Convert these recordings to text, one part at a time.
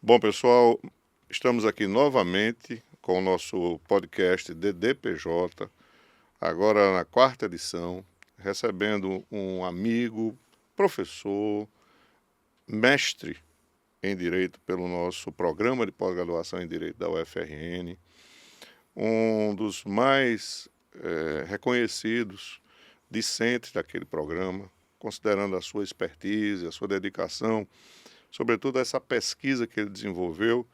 Bom, pessoal, estamos aqui novamente com o nosso podcast DDPJ, agora na quarta edição, recebendo um amigo, professor, mestre em Direito pelo nosso programa de pós-graduação em Direito da UFRN, um dos mais reconhecidos discentes daquele programa, considerando a sua expertise, a sua dedicação, sobretudo essa pesquisa que ele desenvolveu,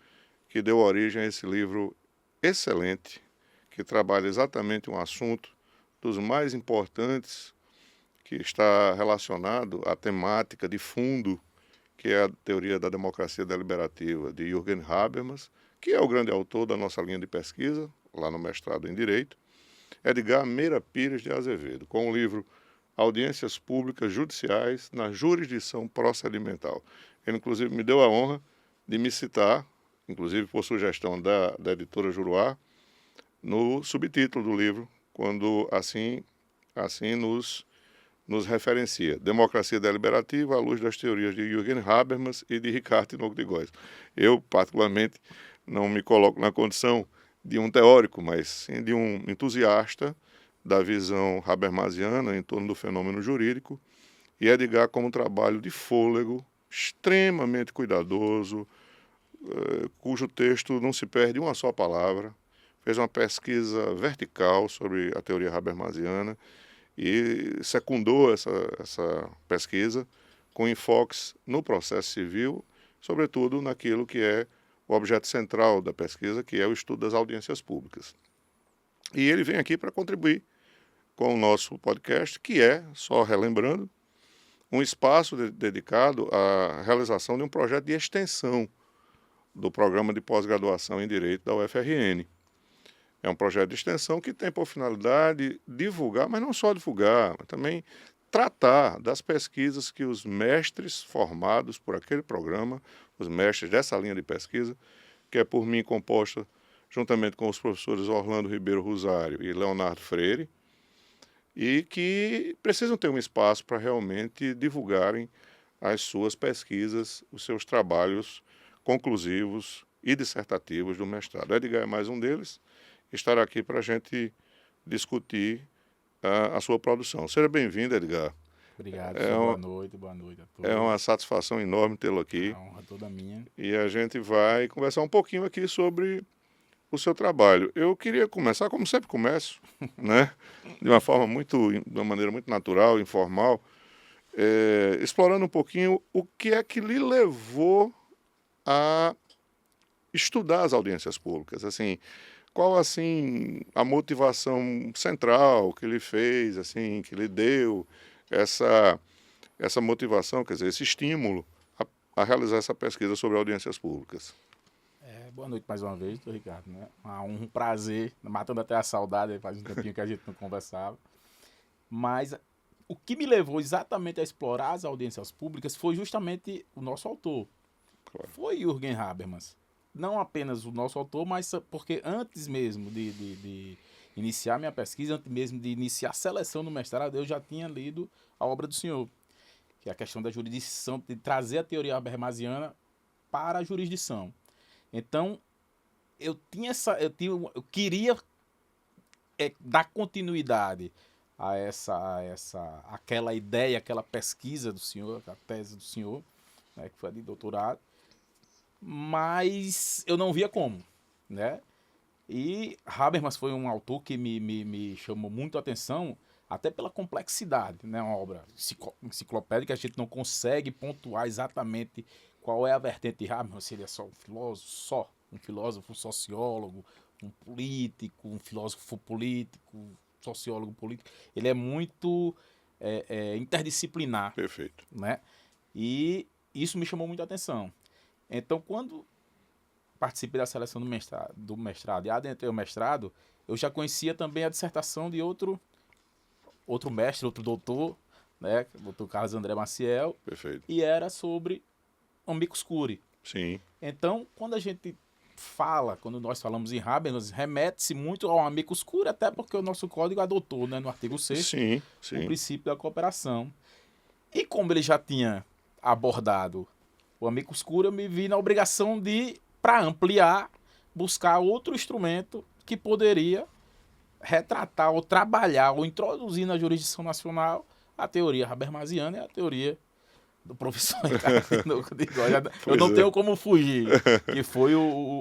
que deu origem a esse livro excelente, que trabalha exatamente um assunto dos mais importantes, que está relacionado à temática de fundo, que é a teoria da democracia deliberativa de Jürgen Habermas, que é o grande autor da nossa linha de pesquisa, lá no mestrado em Direito, Edgar Meira Pires de Azevedo, com o livro Audiências Públicas Judiciais na Jurisdição Procedimental. Ele, inclusive, me deu a honra de me citar, inclusive por sugestão da editora Juruá, no subtítulo do livro, quando assim nos referencia. Democracia Deliberativa à luz das teorias de Jürgen Habermas e de Ricard Tinoco de Góes. Eu, particularmente, não me coloco na condição de um teórico, mas sim de um entusiasta da visão habermasiana em torno do fenômeno jurídico, e Edgar como um trabalho de fôlego, extremamente cuidadoso, cujo texto não se perde uma só palavra, fez uma pesquisa vertical sobre a teoria habermasiana e secundou essa pesquisa com enfoques no processo civil, sobretudo naquilo que é o objeto central da pesquisa, que é o estudo das audiências públicas. E ele vem aqui para contribuir com o nosso podcast, que é, só relembrando, um espaço dedicado à realização de um projeto de extensão do programa de pós-graduação em Direito da UFRN. É um projeto de extensão que tem por finalidade divulgar, mas não só divulgar, mas também tratar das pesquisas que os mestres formados por aquele programa, os mestres dessa linha de pesquisa, que é por mim composta juntamente com os professores Orlando Ribeiro Rosário e Leonardo Freire, e que precisam ter um espaço para realmente divulgarem as suas pesquisas, os seus trabalhos conclusivos e dissertativos do mestrado. Edgar é mais um deles, estará aqui para a gente discutir a sua produção. Seja bem-vindo, Edgar. Obrigado, É senhor. uma, Boa noite a é uma todos. satisfação enorme tê-lo A aqui honra toda minha. e a gente vai conversar um pouquinho aqui sobre o seu trabalho. Eu queria começar, como sempre começo, né, de uma maneira muito natural, informal, explorando um pouquinho o que é que lhe levou a estudar as audiências públicas. Assim, qual assim a motivação central que lhe fez, assim, que lhe deu essa essa motivação, quer dizer, esse estímulo a realizar essa pesquisa sobre audiências públicas? Boa noite mais uma vez, doutor Ricardo. Né? Um prazer, matando até a saudade, faz um tempinho que a gente não conversava. Mas o que me levou exatamente a explorar as audiências públicas foi justamente o nosso autor. Claro. Foi Jürgen Habermas. Não apenas o nosso autor, mas porque antes mesmo de iniciar minha pesquisa, antes mesmo de iniciar a seleção do mestrado, eu já tinha lido a obra do senhor, que é a questão da jurisdição, de trazer a teoria habermasiana para a jurisdição. Então, eu queria dar continuidade aquela ideia, aquela pesquisa do senhor, a tese do senhor, né, que foi a de doutorado, mas eu não via como, né? E Habermas foi um autor que me chamou muito a atenção, até pela complexidade, né? Uma obra enciclopédica, a gente não consegue pontuar exatamente qual é a vertente de Habermas, se ele é só um filósofo, um sociólogo, um político, um filósofo político, sociólogo político. Ele é muito interdisciplinar, Perfeito. né? E isso me chamou muito a atenção. Então, quando participei da seleção do mestrado e adentrei o mestrado, eu já conhecia também a dissertação de outro mestre, outro doutor, né, o doutor Carlos André Maciel, Perfeito. e era sobre amicus curiae. Sim. Então, quando nós falamos em Habermas, remete-se muito ao amicus curiae, até porque o nosso código adotou, né, no artigo 6º, Sim, o sim. princípio da cooperação. E como ele já tinha abordado o amicus curiae, eu me vi na obrigação de, para ampliar, buscar outro instrumento que poderia retratar ou trabalhar ou introduzir na jurisdição nacional a teoria habermasiana e a teoria do professor Ricardo de Góes. Eu não tenho como fugir, que foi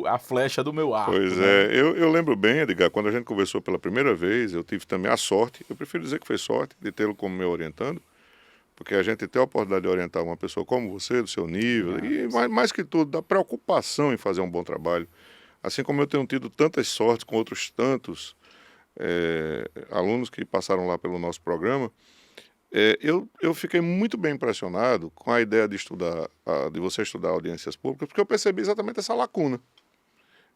a flecha do meu arco. Pois né? é, eu lembro bem, Edgar, quando a gente conversou pela primeira vez, eu tive também a sorte, eu prefiro dizer que foi sorte, de tê-lo como meu orientando, porque a gente tem a oportunidade de orientar uma pessoa como você, do seu nível, e mais que tudo, da preocupação em fazer um bom trabalho. Assim como eu tenho tido tantas sortes com outros tantos alunos que passaram lá pelo nosso programa, eu fiquei muito bem impressionado com a ideia de estudar, de você estudar audiências públicas, porque eu percebi exatamente essa lacuna,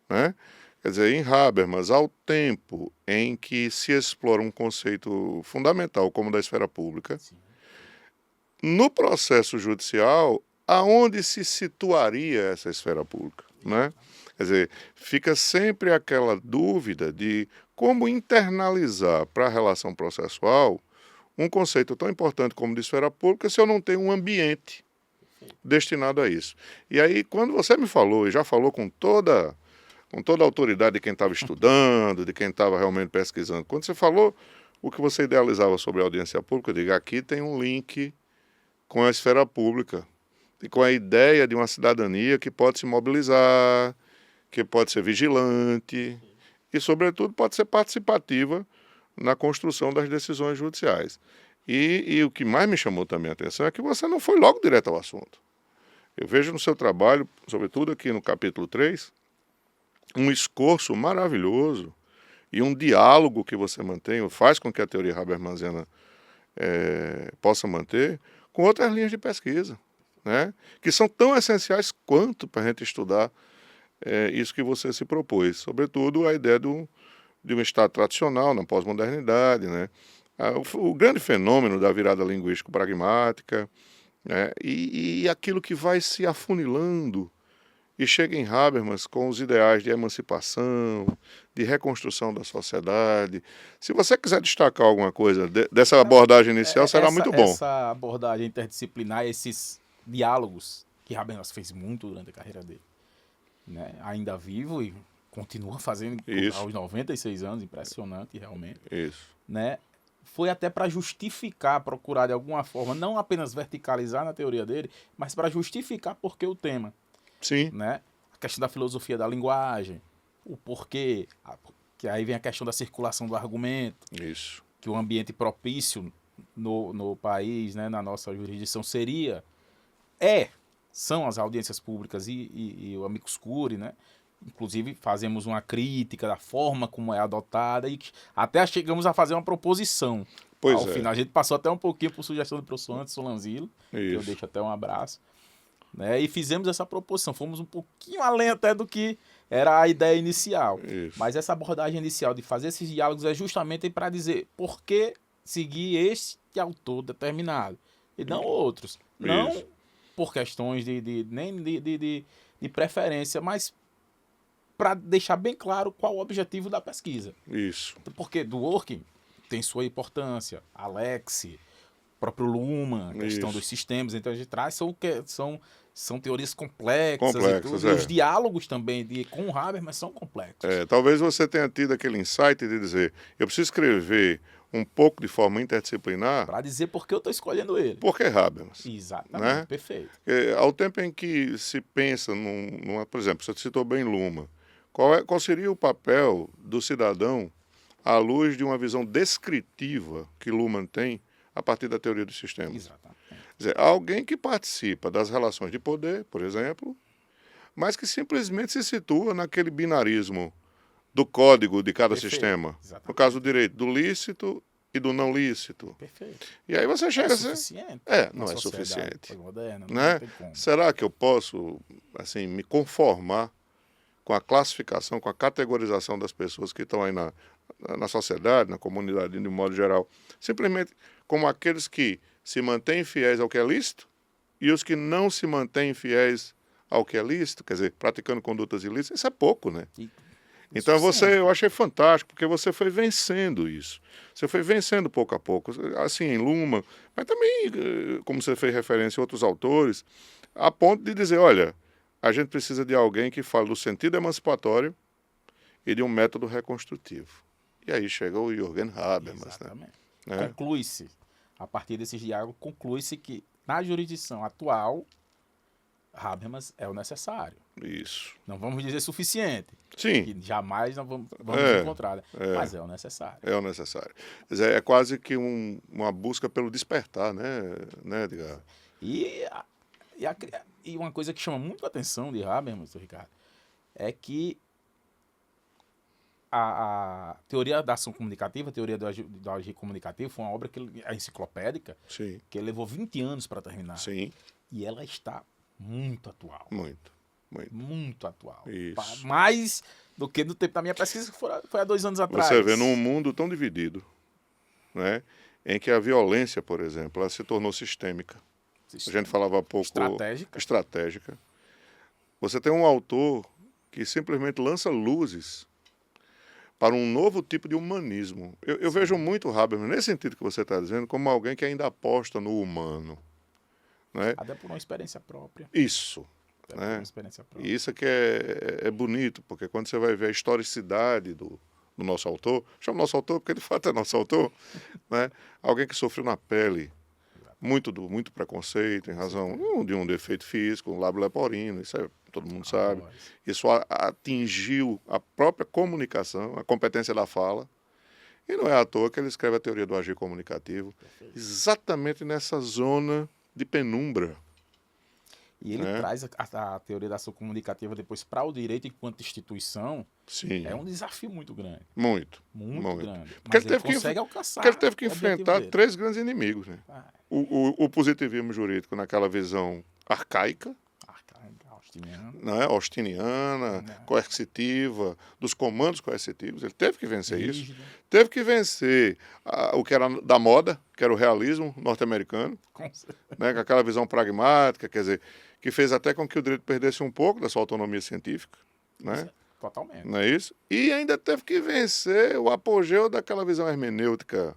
né? Quer dizer, em Habermas, ao tempo em que se explora um conceito fundamental como o da esfera pública, Sim. no processo judicial, aonde se situaria essa esfera pública, né? Quer dizer, fica sempre aquela dúvida de como internalizar para a relação processual um conceito tão importante como de esfera pública se eu não tenho um ambiente destinado a isso. E aí, quando você me falou, e já falou com toda a autoridade de quem estava estudando, de quem estava realmente pesquisando, quando você falou o que você idealizava sobre a audiência pública, eu digo, aqui tem um link com a esfera pública e com a ideia de uma cidadania que pode se mobilizar, que pode ser vigilante e, sobretudo, pode ser participativa na construção das decisões judiciais. E o que mais me chamou também a atenção é que você não foi logo direto ao assunto. Eu vejo no seu trabalho, sobretudo aqui no capítulo 3, um esforço maravilhoso e um diálogo que você mantém, faz com que a teoria habermasiana possa manter, com outras linhas de pesquisa, né? Que são tão essenciais quanto para a gente estudar isso que você se propôs. Sobretudo a ideia de um Estado tradicional na pós-modernidade, né? O grande fenômeno da virada linguístico-pragmática, né? E aquilo que vai se afunilando e chega em Habermas com os ideais de emancipação, de reconstrução da sociedade. Se você quiser destacar alguma coisa dessa abordagem inicial, será muito bom. Essa abordagem interdisciplinar, esses diálogos que Habermas fez muito durante a carreira dele, né? Ainda vivo e continua fazendo aos 96 anos, impressionante realmente. Isso. Né? Foi até para justificar, procurar de alguma forma, não apenas verticalizar na teoria dele, mas para justificar por que o tema. Sim. Né? A questão da filosofia da linguagem, o porquê, que aí vem a questão da circulação do argumento. Isso. Que o ambiente propício no país, né, na nossa jurisdição, são as audiências públicas e o amicus curiae, né? Inclusive, fazemos uma crítica da forma como é adotada e até chegamos a fazer uma proposição. Ao final, a gente passou até um pouquinho por sugestão do professor Anderson Lanzillo, que eu deixo até um abraço. Né? E fizemos essa proposição. Fomos um pouquinho além até do que era a ideia inicial. Isso. Mas essa abordagem inicial de fazer esses diálogos é justamente para dizer por que seguir este autor determinado e não outros. Não por questões nem de preferência, mas para deixar bem claro qual o objetivo da pesquisa. Isso. Porque do working tem sua importância, Alex, próprio Luhmann, a questão dos sistemas, então a gente traz são teorias complexas e tudo. E os diálogos também com o Habermas são complexos. Talvez você tenha tido aquele insight de dizer, eu preciso escrever um pouco de forma interdisciplinar. Para dizer por que eu estou escolhendo ele. Por que Habermas? Exatamente, né? Perfeito. Ao tempo em que se pensa, por exemplo, você citou bem Luhmann, qual seria o papel do cidadão à luz de uma visão descritiva que Luhmann tem a partir da teoria dos sistemas? Exatamente. Quer dizer, alguém que participa das relações de poder, por exemplo, mas que simplesmente se situa naquele binarismo do código de cada sistema. Exatamente. No caso do direito, do lícito e do não lícito. Perfeito. E aí você chega a ser... suficiente. Não é suficiente. Moderna, né? Não tem como. Será que eu posso assim, me conformar com a classificação, com a categorização das pessoas que estão aí na sociedade, na comunidade, de um modo geral, simplesmente como aqueles que se mantêm fiéis ao que é lícito e os que não se mantêm fiéis ao que é lícito, quer dizer, praticando condutas ilícitas? Isso é pouco, né? Então eu achei fantástico, porque você foi vencendo isso. Você foi vencendo pouco a pouco, assim, em Luhmann, mas também, como você fez referência a outros autores, a ponto de dizer, olha, a gente precisa de alguém que fale do sentido emancipatório e de um método reconstrutivo. E aí chega o Jürgen Habermas, Exatamente. né? Conclui-se, a partir desses diálogos, conclui-se que na jurisdição atual, Habermas é o necessário. Isso. Não vamos dizer suficiente, Sim, que jamais não vamos É, encontrar, né? Mas é o necessário. é o necessário. Quer dizer, é quase que uma busca pelo despertar, né, Edgar? E, a- e uma coisa que chama muito a atenção de Habermas, Ricardo, é que a teoria da ação comunicativa, a teoria do agir comunicativo, foi uma obra é enciclopédica, Sim, que levou 20 anos para terminar. sim, E ela está muito atual. muito, muito. Muito atual. Isso. Mais do que no tempo da minha pesquisa, que foi há 2 anos atrás. Você vê num mundo tão dividido, né, em que a violência, por exemplo, ela se tornou sistêmica. A gente falava há pouco... Estratégica. Você tem um autor que simplesmente lança luzes para um novo tipo de humanismo. Eu vejo muito Habermas, nesse sentido que você está dizendo, como alguém que ainda aposta no humano. Né? Até por uma experiência própria. Isso. Até por Né? uma experiência própria. E isso é que é bonito, porque quando você vai ver a historicidade do nosso autor, chama nosso autor porque de fato é nosso autor, né? Alguém que sofreu na pele muito preconceito em razão de um defeito físico, um lábio leporino, isso todo mundo sabe. Isso atingiu a própria comunicação, a competência da fala. E não é à toa que ele escreve a teoria do agir comunicativo, exatamente nessa zona de penumbra. E ele traz a teoria da ação comunicativa depois para o direito enquanto instituição. Sim. É um desafio muito grande. Muito Grande. Porque Mas ele consegue alcançar. Porque ele teve que enfrentar 3 grandes inimigos. Né? O positivismo jurídico naquela visão arcaica, né? Austiniana, coercitiva, dos comandos coercitivos. Ele teve que vencer isso. Teve que vencer o que era da moda, que era o realismo norte-americano, né? Com aquela visão pragmática, quer dizer, que fez até com que o direito perdesse um pouco da sua autonomia científica. Né? Totalmente. Não é isso? E ainda teve que vencer o apogeu daquela visão hermenêutica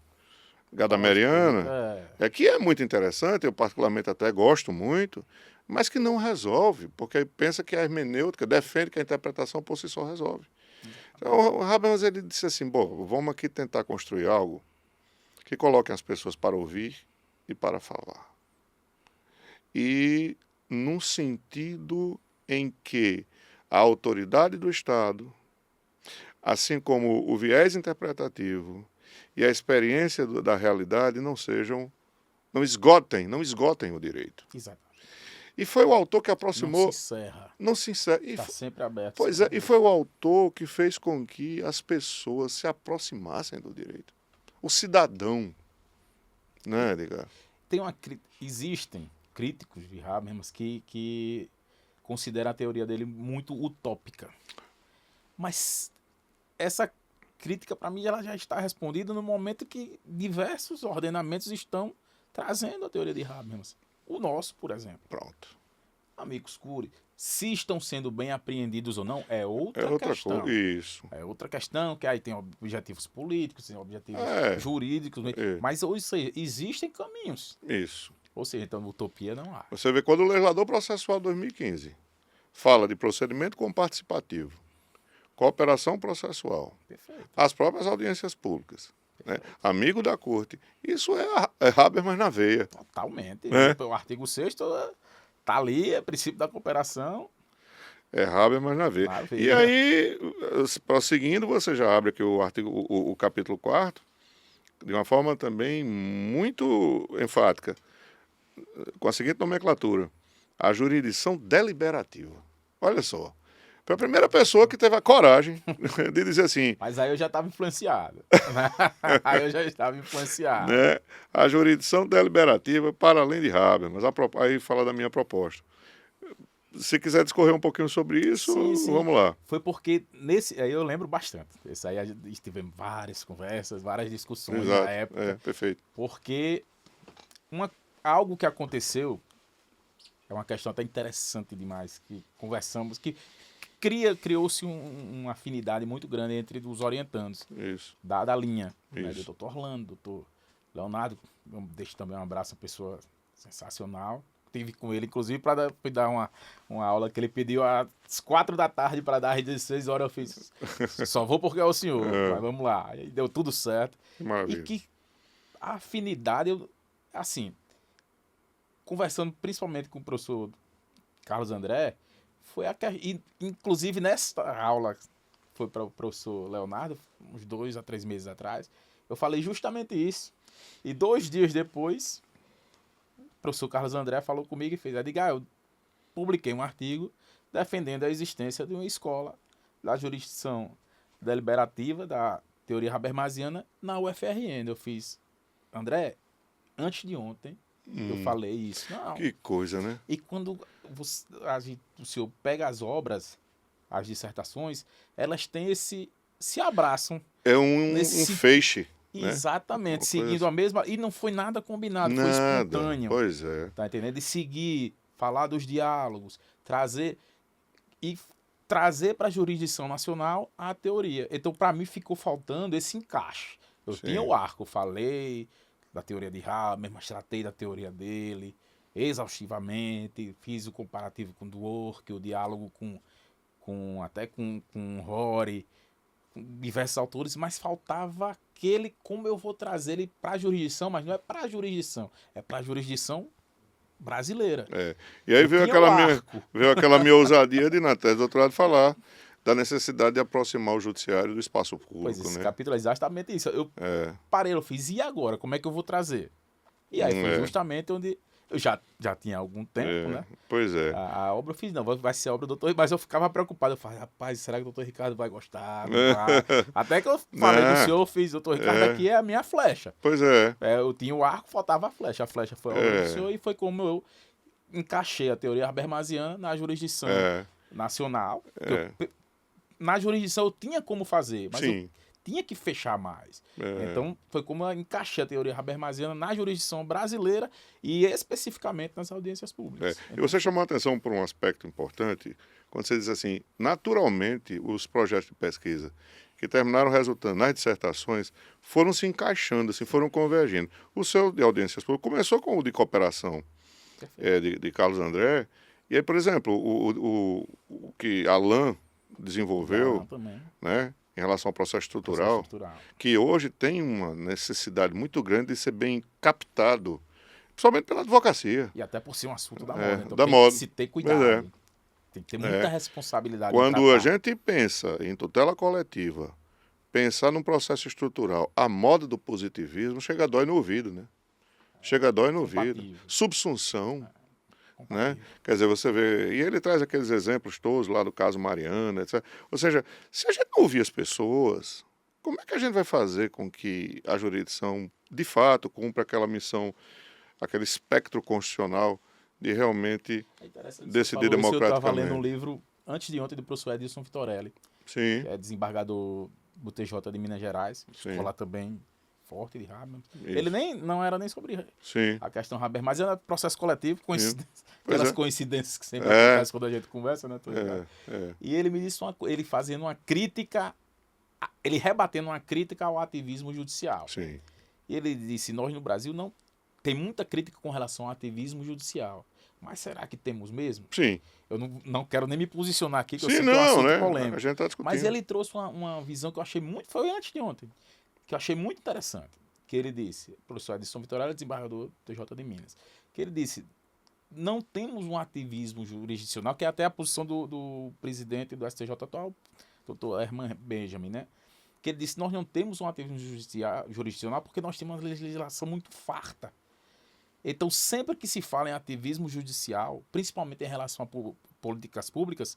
gadameriana, que é muito interessante, eu particularmente até gosto muito, mas que não resolve, porque pensa que a hermenêutica defende que a interpretação por si só resolve. Então, o Habermas ele disse assim, bom, vamos aqui tentar construir algo que coloque as pessoas para ouvir e para falar. E num sentido em que a autoridade do Estado, assim como o viés interpretativo e a experiência da realidade não esgotem o direito. Exato. E foi o autor que aproximou... Não se encerra. Está sempre aberto. Pois é, e foi o autor que fez com que as pessoas se aproximassem do direito. O cidadão, né, Edgar? Existem críticos de Habermas que consideram a teoria dele muito utópica. Mas essa crítica, para mim, ela já está respondida no momento que diversos ordenamentos estão trazendo a teoria de Habermas. O nosso, por exemplo. Pronto. Amigos Cury, se estão sendo bem apreendidos ou não, é outra questão. Isso. É outra questão, que aí tem objetivos políticos, tem objetivos jurídicos, mas ou seja, existem caminhos. Isso. Ou seja, então utopia não há. Você vê quando o legislador processual 2015 fala de procedimento comparticipativo, cooperação processual, Perfeito. as próprias audiências públicas, né? Amigo da corte, isso é Habermas na veia. Totalmente. O artigo 6º está ali, é princípio da cooperação. É Habermas na veia. E aí, prosseguindo, você já abre aqui o capítulo 4º, de uma forma também muito enfática, com a seguinte nomenclatura: a jurisdição deliberativa. Olha só. Foi a primeira pessoa que teve a coragem de dizer assim... Mas aí eu já estava influenciado. Aí eu já estava influenciado. Né? A jurisdição deliberativa para além de Habermas. Aí fala da minha proposta. Se quiser discorrer um pouquinho sobre isso, sim. Vamos lá. Foi porque aí eu lembro bastante. Esse aí tivemos várias conversas, várias discussões na época. Perfeito. Porque algo que aconteceu é uma questão até interessante demais, que conversamos, que criou-se uma afinidade muito grande entre os orientandos. Isso. Da linha. Né, do Dr. Orlando, Dr. Leonardo. Eu deixo também um abraço à pessoa sensacional. tive com ele, inclusive, para dar uma aula que ele pediu às 4 da tarde para dar às 16 horas. Eu fiz, só vou porque é o senhor, mas vamos lá. Aí deu tudo certo. Que maravilha. E que a afinidade, assim, conversando principalmente com o professor Carlos André, foi inclusive nessa aula, foi para o professor Leonardo, uns 2 a 3 meses atrás, eu falei justamente isso. E 2 dias depois, o professor Carlos André falou comigo e fez, eu publiquei um artigo defendendo a existência de uma escola da jurisdição deliberativa da teoria habermasiana na UFRN. Eu fiz, André, antes de ontem, eu falei isso. Não. Que coisa, né? E quando o senhor pega as obras, as dissertações, elas têm se abraçam. É um feixe. Exatamente, né? seguindo a mesma. E não foi nada combinado, foi espontâneo. Pois é. Tá entendendo? De seguir, falar dos diálogos, trazer para a jurisdição nacional a teoria. Então, para mim, ficou faltando esse encaixe. Eu tinha o arco, falei da teoria de Habermas, tratei da teoria dele exaustivamente, fiz o comparativo com o Dwork, o diálogo até com Rory, com diversos autores, mas faltava aquele, como eu vou trazer ele para a jurisdição, mas não é para a jurisdição, é para a jurisdição brasileira. E aí veio aquela minha ousadia de, na tese do doutorado, falar da necessidade de aproximar o judiciário do espaço público. Pois esse né? capítulo é exatamente isso. Eu parei, eu fiz, e agora? Como é que eu vou trazer? E aí foi justamente onde eu já tinha algum tempo, né? Pois é. A obra eu fiz, não, vai ser a obra do doutor, mas eu ficava preocupado. Eu falei, rapaz, será que o doutor Ricardo vai gostar? Não vai? Até que eu falei com o senhor, eu fiz, doutor Ricardo, aqui é a minha flecha. Pois é. Eu tinha o arco, faltava a flecha. A flecha foi a obra do senhor e foi como eu encaixei a teoria habermasiana na jurisdição nacional. Na jurisdição eu tinha como fazer, mas eu tinha que fechar mais. Então, foi como eu encaixei a teoria habermasiana na jurisdição brasileira e especificamente nas audiências públicas. E você chamou a atenção por um aspecto importante, quando você diz assim, naturalmente, os projetos de pesquisa que terminaram resultando nas dissertações foram se encaixando, assim, foram convergindo. O seu de audiências públicas começou com o de cooperação de Carlos André, e aí, por exemplo, o que Alain desenvolveu, né, em relação ao processo estrutural, que hoje tem uma necessidade muito grande de ser bem captado, principalmente pela advocacia. E até por ser um assunto da moda. Então da tem moda. que se ter cuidado. Tem que ter muita responsabilidade. Quando a gente pensa em tutela coletiva, pensar num processo estrutural, a moda do positivismo chega a dói no ouvido, né? Chega a dói no ouvido. Subsunção. Né? Quer dizer, você vê, e ele traz aqueles exemplos todos lá do caso Mariana, etc. Ou seja, se a gente não ouvir as pessoas, como é que a gente vai fazer com que a jurisdição, de fato, cumpra aquela missão, aquele espectro constitucional de realmente decidir democraticamente? Eu estava lendo um livro, antes de ontem, do professor Edilson Vitorelli, que é desembargador do TJ de Minas Gerais, ficou lá também forte de Habermas. Ele não era nem sobre a questão Habermas, mas era processo coletivo, aquelas coincidências que sempre acontecem quando a gente conversa, né? E ele me disse, ele fazendo uma crítica, ele rebatendo uma crítica ao ativismo judicial. Sim. E ele disse, nós no Brasil não tem muita crítica com relação ao ativismo judicial. Mas será que temos mesmo? Sim. Eu não quero nem me posicionar aqui, que eu sei que é um assunto polêmico. A gente tá discutindo. Mas ele trouxe uma visão que eu achei foi antes de ontem, que eu achei muito interessante, que ele disse, o professor Edilson Vitorelli, desembargador do TJ de Minas, que ele disse, não temos um ativismo jurisdicional, que é até a posição do presidente do STJ atual, doutor Herman Benjamin, né? Que ele disse, nós não temos um ativismo jurisdicional porque nós temos uma legislação muito farta. Então, sempre que se fala em ativismo judicial, principalmente em relação a políticas públicas,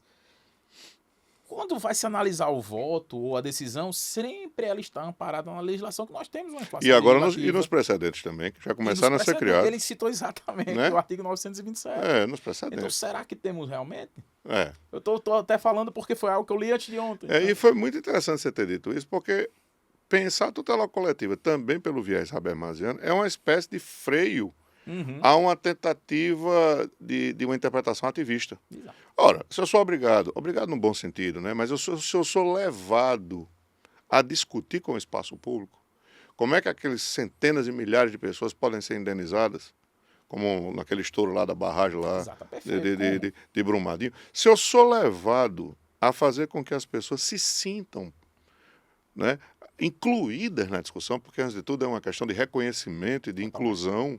quando vai se analisar o voto ou a decisão, sempre ela está amparada na legislação que nós temos uma inflação. E agora nos precedentes também, que já começaram a ser criados. Ele citou exatamente o artigo 927. Nos precedentes. Então, será que temos realmente? Eu estou até falando porque foi algo que eu li antes de ontem. E foi muito interessante você ter dito isso, porque pensar a tutela coletiva também pelo viés habermasiano é uma espécie de freio a uma tentativa de uma interpretação ativista. Exato. Ora, se eu sou obrigado no bom sentido, né? Mas se eu sou levado a discutir com o espaço público, como é que aqueles centenas de milhares de pessoas podem ser indenizadas? como naquele estouro lá da barragem lá Exato, perfeito. de Brumadinho, se eu sou levado a fazer com que as pessoas se sintam, né, incluídas na discussão, porque antes de tudo é uma questão de reconhecimento e de inclusão.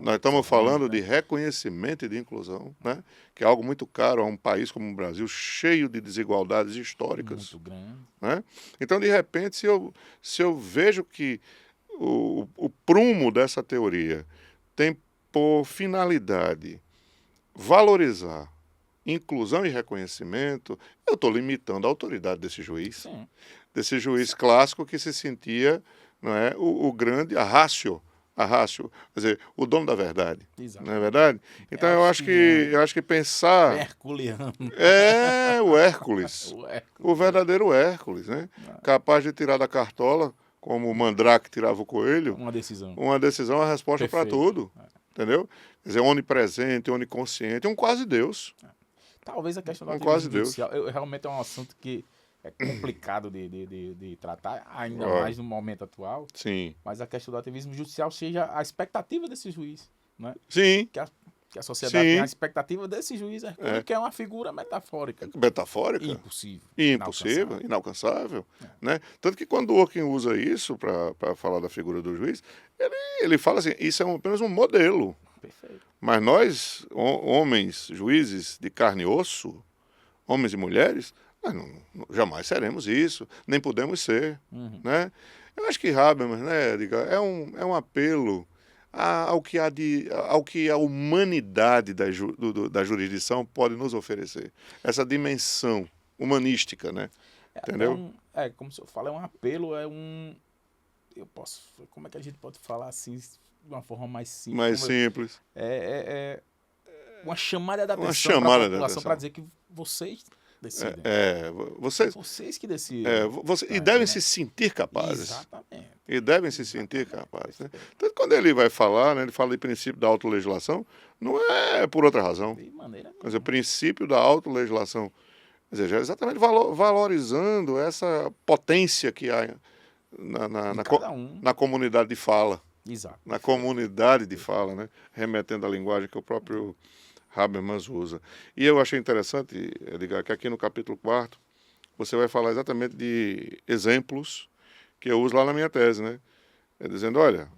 Nós estamos falando de reconhecimento e de inclusão, né? Que é algo muito caro a um país como o Brasil, cheio de desigualdades históricas. Muito grande. Né? Então, de repente, se eu vejo que o prumo dessa teoria tem por finalidade valorizar inclusão e reconhecimento, eu estou limitando a autoridade desse juiz. Sim. Desse juiz clássico que se sentia, não é, o grande, a ratio, quer dizer, o dono da verdade. Exato. Não é verdade? Então eu acho que pensar Herculeano. é o Hércules, O Hércules. o verdadeiro Hércules, né? Capaz de tirar da cartola, como o Mandrake tirava o coelho, Uma decisão. a resposta para Perfeito. tudo, entendeu? Quer dizer, onipresente, oniconsciente, um quase Deus. Talvez a questão do quase ativismo judicial realmente é um assunto que é complicado de tratar, ainda Claro. mais no momento atual, Sim, mas a questão do ativismo judicial seja a expectativa desse juiz, né? sim, Que a sociedade Sim. tem a expectativa desse juiz, que é uma figura metafórica. metafórica. Impossível. Impossível, inalcançável. Né? Tanto que quando o Dworkin usa isso para falar da figura do juiz, ele fala assim, isso é apenas um modelo. Perfeito. Mas nós, homens, juízes de carne e osso, homens e mulheres, nós jamais seremos isso, nem podemos ser. Uhum. Né? Eu acho que Habermas, né, Edgar, é um apelo ao que a humanidade da jurisdição pode nos oferecer. Essa dimensão humanística, né? Entendeu? Como se eu falo, é um apelo, como é que a gente pode falar assim, de uma forma mais simples? Mais simples. É uma chamada de Uma atenção chamada para a de população atenção. para dizer que vocês decidem. Vocês que decidem. E devem se sentir capazes. Exatamente. E devem se sentir capazes. Né? Então, quando ele vai falar, né, ele fala de princípio da autolegislação, não é por outra razão. De maneira Quer dizer, o princípio da autolegislação. Quer dizer, já é exatamente valorizando essa potência que há na comunidade de fala. Exato. Na comunidade de fala, né? Remetendo à linguagem que o próprio Habermas usa. E eu achei interessante, Edgar, que aqui no capítulo 4 você vai falar exatamente de exemplos que eu uso lá na minha tese, né? Dizendo, olha,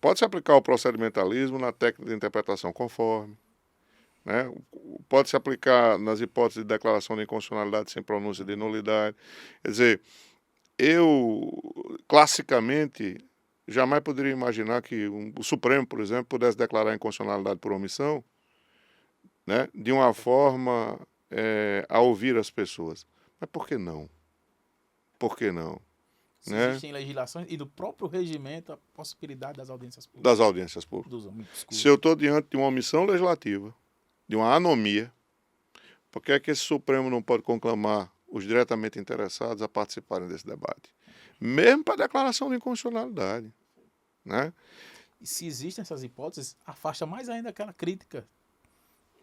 pode-se aplicar o procedimentalismo na técnica de interpretação conforme, né? Pode-se aplicar nas hipóteses de declaração de inconstitucionalidade sem pronúncia de nulidade. Quer dizer, eu, classicamente, jamais poderia imaginar que o Supremo, por exemplo, pudesse declarar inconstitucionalidade por omissão, né? De uma forma a ouvir as pessoas. Mas por que não? Por que não? Né? Existem legislações e do próprio regimento a possibilidade das audiências públicas. Das audiências públicas. Se eu estou diante de uma omissão legislativa, de uma anomia, por que é que esse Supremo não pode conclamar os diretamente interessados a participarem desse debate? Mesmo para a declaração de inconstitucionalidade. Né? E se existem essas hipóteses, afasta mais ainda aquela crítica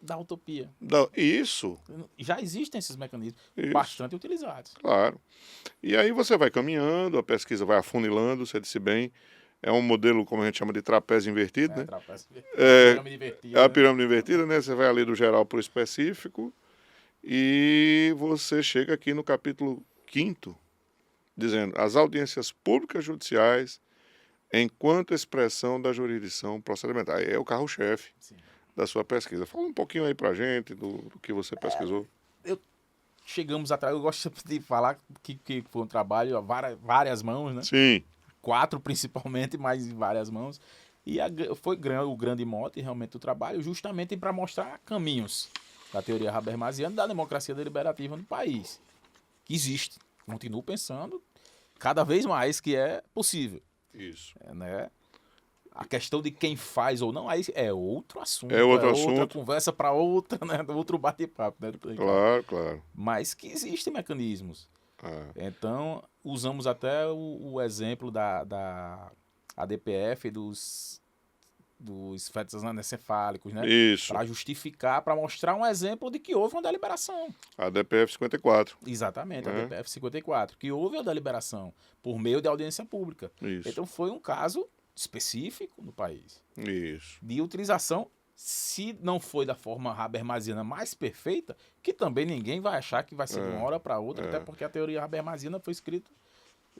da utopia. Isso. Já existem esses mecanismos bastante utilizados. Claro. E aí você vai caminhando, a pesquisa vai afunilando, você disse bem, é um modelo, como a gente chama de trapézio invertido, né? Trapézio invertido. Pirâmide invertida. A pirâmide invertida, né? Você vai ali do geral para o específico e você chega aqui no capítulo 5º, dizendo as audiências públicas judiciais enquanto expressão da jurisdição procedimental. Aí é o carro-chefe da sua pesquisa. Fala um pouquinho aí pra gente do que você pesquisou. Chegamos atrás, eu gosto de falar que foi um trabalho a várias mãos, né? Sim. 4 principalmente, mas em várias mãos. E foi o grande mote realmente do trabalho, justamente para mostrar caminhos da teoria habermasiana da democracia deliberativa no país. Que existe. Continuo pensando cada vez mais que é possível. Isso. Né? A questão de quem faz ou não, aí é outro assunto. É outro assunto. Outra conversa para outra, né? Outro bate-papo. Né? Claro. Mas que existem mecanismos. Então, usamos até o exemplo da ADPF dos fetos anencefálicos, né? Isso. Para justificar, para mostrar um exemplo de que houve uma deliberação. A ADPF 54. Exatamente, a ADPF 54, que houve a deliberação por meio de audiência pública. Isso. Então, foi um caso específico no país. Isso. De utilização, se não foi da forma habermasiana mais perfeita, que também ninguém vai achar que vai ser de uma hora para outra, até porque a teoria habermasiana foi escrita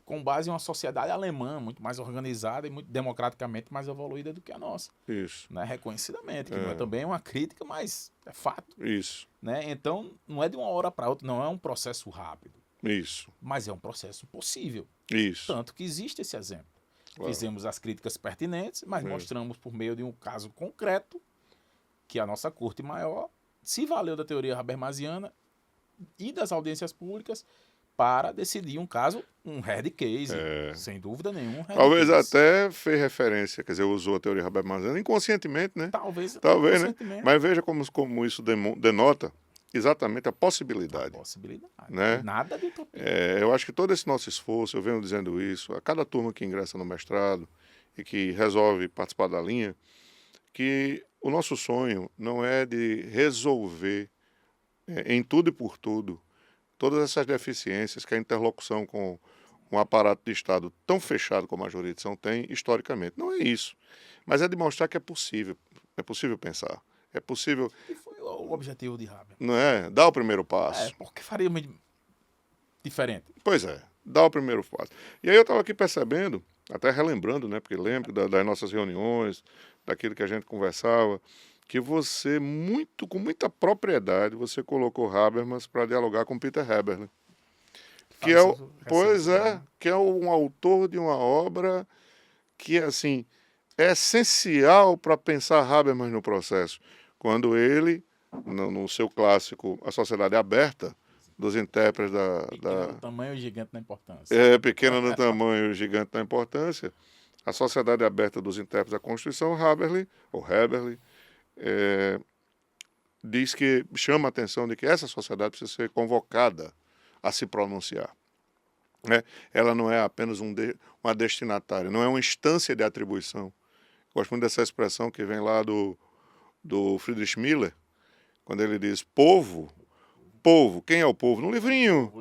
com base em uma sociedade alemã, muito mais organizada e muito democraticamente mais evoluída do que a nossa. Isso. Né? Reconhecidamente, que não é também uma crítica, mas é fato. Isso. Né? Então, não é de uma hora para outra, não é um processo rápido, Isso. mas é um processo possível. Isso. Tanto que existe esse exemplo. Claro. Fizemos as críticas pertinentes, mas mostramos por meio de um caso concreto que a nossa corte maior se valeu da teoria habermasiana e das audiências públicas para decidir um caso, um hard case, sem dúvida nenhuma. Um Talvez até fez referência, quer dizer, usou a teoria habermasiana inconscientemente, né? Talvez, né? Mas veja como isso denota exatamente a possibilidade. Né? Nada de utopia. Eu acho que todo esse nosso esforço, eu venho dizendo isso, a cada turma que ingressa no mestrado e que resolve participar da linha, que o nosso sonho não é de resolver em tudo e por tudo todas essas deficiências que a interlocução com um aparato de Estado tão fechado como a jurisdição tem historicamente. Não é isso, mas é demonstrar que é possível pensar, é possível... E foi o objetivo de Haber. Não é? Dar o primeiro passo. Porque faria diferente. Pois é, dar o primeiro passo. E aí eu estava aqui percebendo, até relembrando, né, porque lembro das nossas reuniões, daquilo que a gente conversava, que você, com muita propriedade, você colocou Habermas para dialogar com Peter Heberle. Que que é um autor de uma obra que, assim, é essencial para pensar Habermas no processo. Quando ele, no seu clássico A Sociedade Aberta, dos intérpretes Pequeno no tamanho, gigante na importância. Pequeno no tamanho, gigante na importância. A Sociedade Aberta dos Intérpretes da Constituição, Heberle, diz que chama a atenção de que essa sociedade precisa ser convocada a se pronunciar. Né? Ela não é apenas uma destinatária, não é uma instância de atribuição. Gosto muito dessa expressão que vem lá do Friedrich Miller, quando ele diz povo, quem é o povo? No livrinho,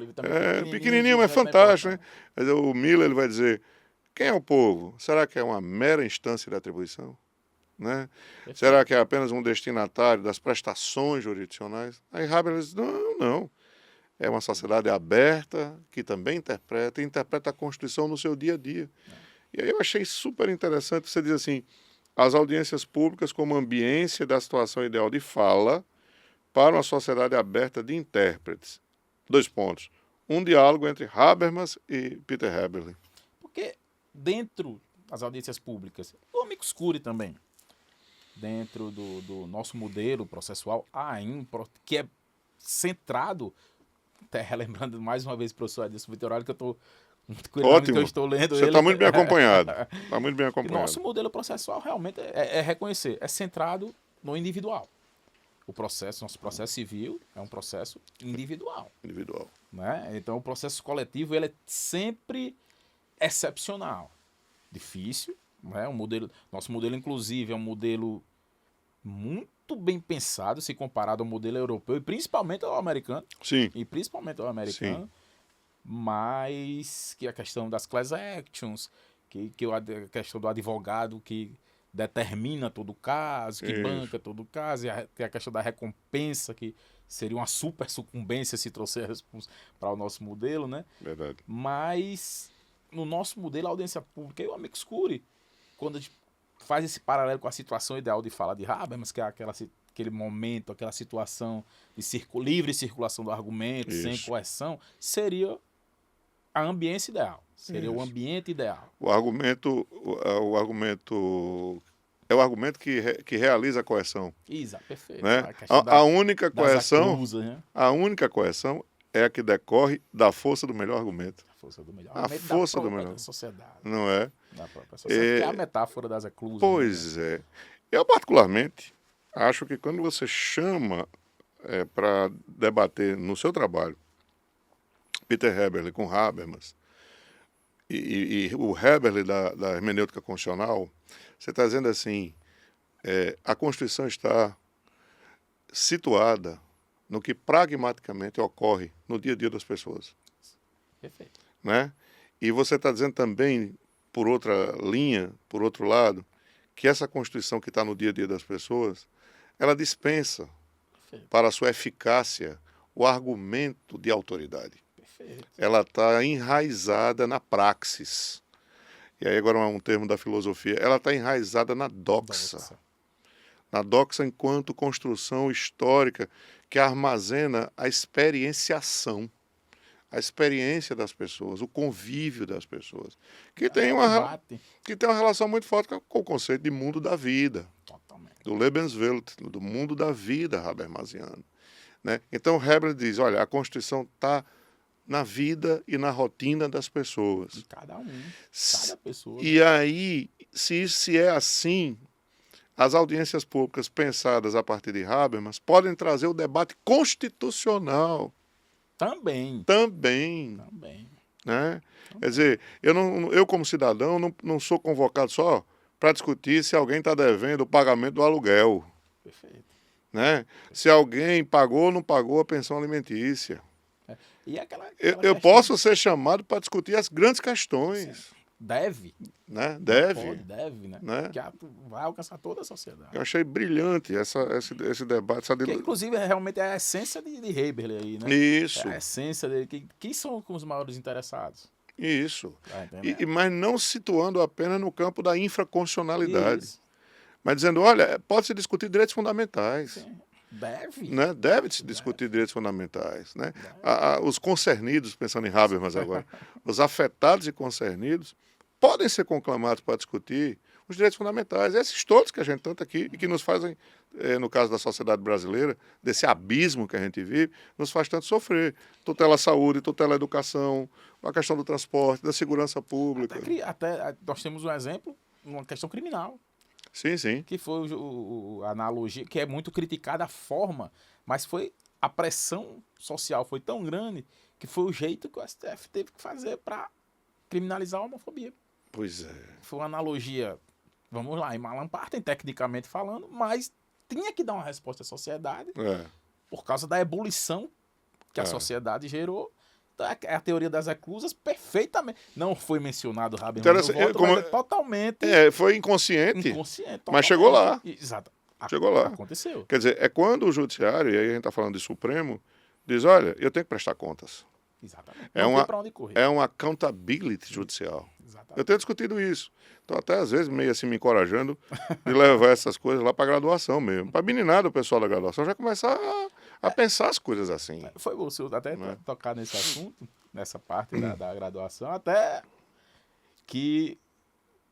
pequenininho, mas fantástico. Né? Mas o Miller ele vai dizer, quem é o povo? Será que é uma mera instância de atribuição? Né? Será que é apenas um destinatário das prestações jurisdicionais? Aí Haber diz, não. É uma sociedade aberta que também interpreta a Constituição no seu dia a dia. E aí eu achei super interessante, você diz assim, as audiências públicas como ambiência da situação ideal de fala para uma sociedade aberta de intérpretes. 2 pontos. Um diálogo entre Habermas e Peter Heberle. Porque dentro das audiências públicas, o amicus curiae também, dentro do nosso modelo processual, que é centrado, até relembrando mais uma vez o professor Adilson Vitorali, que eu estou muito curioso que eu estou lendo. Você está muito bem acompanhado. Está muito bem acompanhado. Nosso modelo processual realmente é reconhecer, é centrado no individual. Nosso processo civil é um processo individual. Né? Então, o processo coletivo ele é sempre excepcional. Difícil. Né? Nosso modelo, inclusive, é um modelo muito bem pensado, se comparado ao modelo europeu e principalmente ao americano. Sim. Sim. Mas que a questão das class actions, que a questão do advogado que determina todo o caso, que banca todo o caso, e tem a questão da recompensa, que seria uma super sucumbência se trouxer para o nosso modelo, né? Verdade. Mas no nosso modelo, a audiência pública e o amicus curiae, quando a gente faz esse paralelo com a situação ideal de fala de Habermas, que é aquele momento, aquela situação de livre circulação do argumento, sem coerção, seria a ambiência ideal. Seria o ambiente ideal. O argumento é o argumento que realiza a coerção. Exato, perfeito. Né? A única coerção, aclusas, né? A única coerção é a que decorre da força do melhor argumento. A força do melhor. A força do melhor. Da sociedade. Não é? Da própria sociedade. Que é a metáfora das eclusas. Pois é. Eu, particularmente, acho que quando você chama para debater no seu trabalho Peter Heberle com Habermas e o Heberle da hermenêutica constitucional, você está dizendo assim, a Constituição está situada no que pragmaticamente ocorre no dia a dia das pessoas. Perfeito. Né? E você está dizendo também por outra linha, por outro lado, que essa Constituição que está no dia a dia das pessoas, ela dispensa Perfeito. para a sua eficácia o argumento de autoridade. Perfeito. Ela está enraizada na praxis. E aí agora um termo da filosofia. Ela está enraizada na doxa. Na doxa enquanto construção histórica que armazena a experienciação, a experiência das pessoas, o convívio das pessoas, que tem uma relação muito forte com o conceito de mundo da vida, Totalmente. do Lebenswelt, do mundo da vida habermasiano. Né? Então Heber diz, olha, a Constituição está na vida e na rotina das pessoas. De cada cada pessoa. E aí, se é assim, as audiências públicas pensadas a partir de Habermas podem trazer o debate constitucional. Também. Né? Quer dizer, eu como cidadão não sou convocado só para discutir se alguém está devendo o pagamento do aluguel. Perfeito. Né? Se alguém pagou ou não pagou a pensão alimentícia. E aquela eu posso ser chamado para discutir as grandes questões. Sim. Deve. Né? Deve, né? Né? Que vai alcançar toda a sociedade. Eu achei brilhante esse debate. Que, inclusive, realmente é a essência de Heber aí, né? Isso. É a essência dele. Quem são os maiores interessados? Isso. Mas não situando apenas no campo da infraconstitucionalidade. Isso. Mas dizendo, olha, pode-se discutir direitos fundamentais. Sim. Deve. Né? Deve-se discutir direitos fundamentais. Né? Os concernidos, pensando em Habermas agora, os afetados e concernidos podem ser conclamados para discutir os direitos fundamentais. Esses todos que a gente tanto aqui e que nos fazem, no caso da sociedade brasileira, desse abismo que a gente vive, nos faz tanto sofrer. Tutela à saúde, tutela à educação, a questão do transporte, da segurança pública. Até nós temos um exemplo, uma questão criminal. Sim. Que foi a analogia, que é muito criticada a forma, mas foi a pressão social foi tão grande que foi o jeito que o STF teve que fazer para criminalizar a homofobia. Pois é. Foi uma analogia, vamos lá, em Malamparten, tecnicamente falando, mas tinha que dar uma resposta à sociedade por causa da ebulição que a sociedade gerou. Então, a teoria das reclusas perfeitamente. Não foi mencionado o Habermas no voto, mas é totalmente... foi inconsciente. Totalmente. Mas chegou lá. Exato. Chegou lá. Aconteceu. Quer dizer, é quando o judiciário, e aí a gente está falando de Supremo, diz, olha, eu tenho que prestar contas. Exatamente. Não tem para onde correr. É uma accountability judicial. Exatamente. Eu tenho discutido isso. Então, até às vezes, meio assim, me encorajando de levar essas coisas lá para a graduação mesmo. Para meninada, o pessoal da graduação já começar a pensar as coisas assim. Foi o senhor até tocar nesse assunto, nessa parte da graduação, até que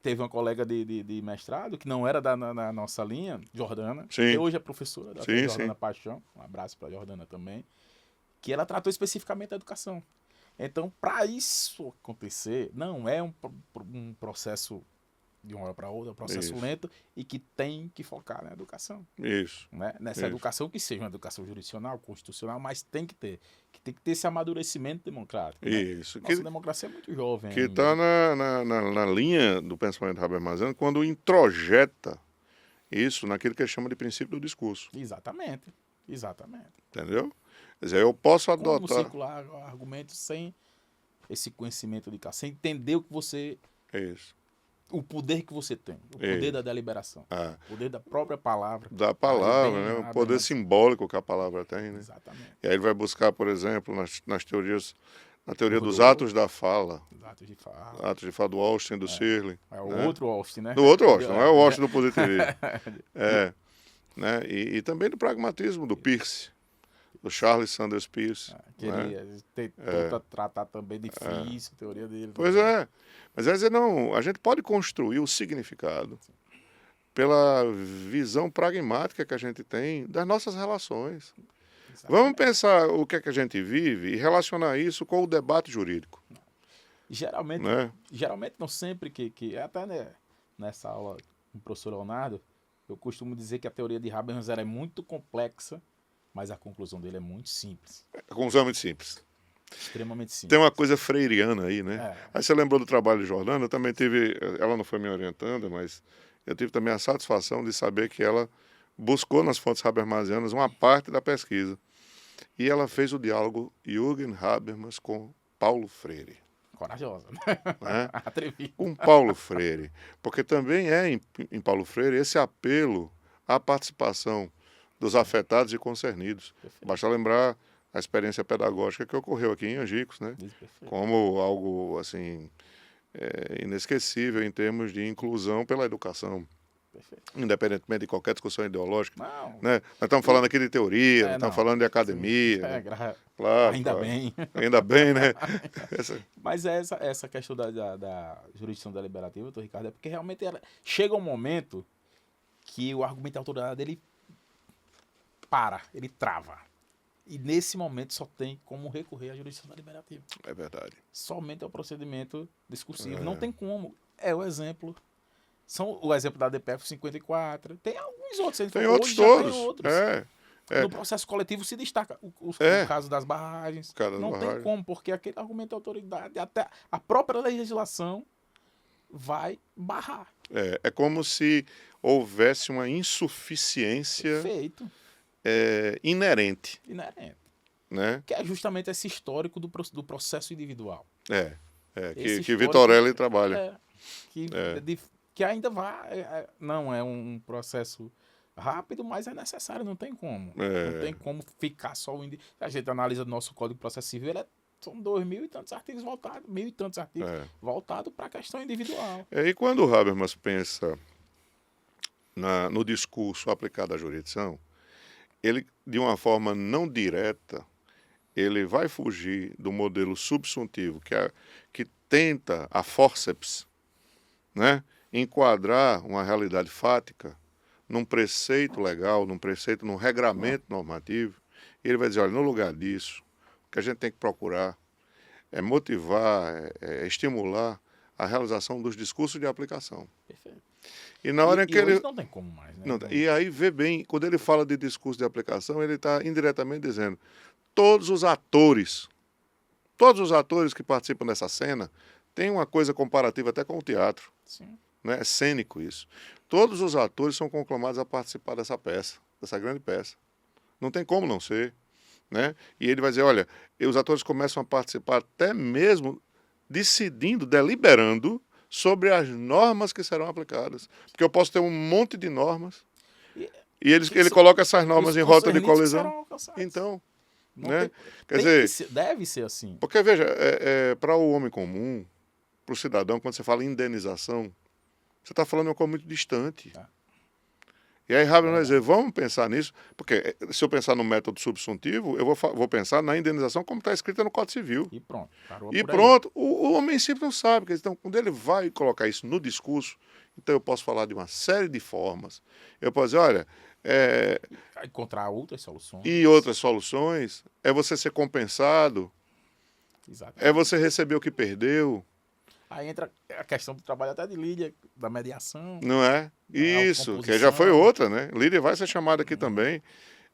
teve uma colega de mestrado, que não era na nossa linha, Jordana, que hoje é professora da Jordana Paixão, um abraço para a Jordana também, que ela tratou especificamente da educação. Então, para isso acontecer, não é um processo de uma hora para outra, é um processo lento e que tem que focar na educação. Isso. Né? Nessa educação que seja uma educação jurisdicional, constitucional, mas tem que ter esse amadurecimento democrático. Isso. Né? Nossa democracia é muito jovem. Que está na linha do pensamento habermasiano quando introjeta isso naquilo que ele chama de princípio do discurso. Exatamente. Entendeu? Quer dizer, eu posso adotar... Como circular argumentos sem esse conhecimento de cá, sem entender o que você... Isso. O poder que você tem, o poder da deliberação, o poder da própria palavra. Da palavra, né? O poder simbólico que a palavra tem, né? Exatamente. E aí ele vai buscar, por exemplo, nas teorias, na teoria dos atos da fala. Atos de fala. Atos de fala do Austin, do Searle. É o outro Austin, né? Do outro Austin, não é o Austin do positivismo. Né? E também do pragmatismo, do Peirce. Do Charles Sanders Peirce. Que ele tenta tratar também difícil a teoria dele. Pois é. Mas quer dizer, não, a gente pode construir o significado pela visão pragmática que a gente tem das nossas relações. Exatamente. Vamos pensar o que é que a gente vive e relacionar isso com o debate jurídico. Geralmente, não sempre até nessa aula com o professor Leonardo, eu costumo dizer que a teoria de Habermas é muito complexa, mas a conclusão dele é muito simples. A conclusão é muito simples. Extremamente simples. Tem uma coisa freiriana aí, né? Aí você lembrou do trabalho de Jordana, eu também tive, ela não foi me orientando, mas eu tive também a satisfação de saber que ela buscou nas fontes habermasianas uma parte da pesquisa. E ela fez o diálogo Jürgen Habermas com Paulo Freire. Corajosa. né? Atrevido. Com Paulo Freire. Porque também em Paulo Freire esse apelo à participação dos afetados e concernidos. Perfeito. Basta lembrar a experiência pedagógica que ocorreu aqui em Angicos, né? Isso, perfeito. Como algo assim inesquecível em termos de inclusão pela educação. Perfeito. Independentemente de qualquer discussão ideológica. Não. Né? Nós estamos falando aqui de teoria, nós estamos não. falando de academia. Sim. Né? Claro, ainda claro. bem. Ainda bem, né? Mas essa questão da jurisdição deliberativa, doutor Ricardo, é porque realmente chega um momento que o argumento de autoridade ele trava. E nesse momento só tem como recorrer à jurisdição deliberativa. É verdade. Somente ao procedimento discursivo. Não tem como. É o exemplo. O exemplo da DPF 54. Tem alguns outros. Tem outros todos. Tem outros. No processo coletivo se destaca o caso das barragens. Não tem como, porque aquele argumento de autoridade, até a própria legislação vai barrar. É como se houvesse uma insuficiência inerente. Né? Que é justamente esse histórico do processo individual. Que Vitorelli trabalha. Que ainda vai. Não é um processo rápido, mas é necessário, não tem como. Não tem como ficar só o indivíduo. A gente analisa o nosso Código de Processo Civil, são 2.000 e tantos artigos voltados, 1.000 e tantos artigos voltados para a questão individual. E quando o Habermas pensa no discurso aplicado à jurisdição, ele, de uma forma não direta, ele vai fugir do modelo subsuntivo, que tenta, a forceps, né, enquadrar uma realidade fática num preceito legal, num regramento normativo. E ele vai dizer, olha, no lugar disso, o que a gente tem que procurar é motivar, estimular a realização dos discursos de aplicação. Perfeito. E na hora em que ele não tem como mais, né? E aí vê bem, quando ele fala de discurso de aplicação, ele está indiretamente dizendo todos os atores que participam dessa cena têm uma coisa comparativa até com o teatro. Sim. Né? É cênico isso. Todos os atores são conclamados a participar dessa peça, dessa grande peça. Não tem como não ser. Né? E ele vai dizer, olha, os atores começam a participar até mesmo decidindo, deliberando sobre as normas que serão aplicadas. Porque eu posso ter um monte de normas e ele coloca essas normas em rota de colisão. Então, né? Quer dizer, deve ser assim. Porque, veja, para o homem comum, para o cidadão, quando você fala em indenização, você está falando de uma coisa muito distante. E aí Habermas vai dizer, vamos pensar nisso, porque se eu pensar no método subsuntivo, eu vou pensar na indenização como está escrita no Código Civil. E pronto. O homem simples não sabe. Então, quando ele vai colocar isso no discurso, então eu posso falar de uma série de formas. Eu posso dizer, olha... encontrar outras soluções. E outras soluções é você ser compensado, exatamente, é você receber o que perdeu. Aí entra a questão do trabalho até de Lídia, da mediação. Não é? Isso, que já foi outra, né? Lídia vai ser chamada aqui também.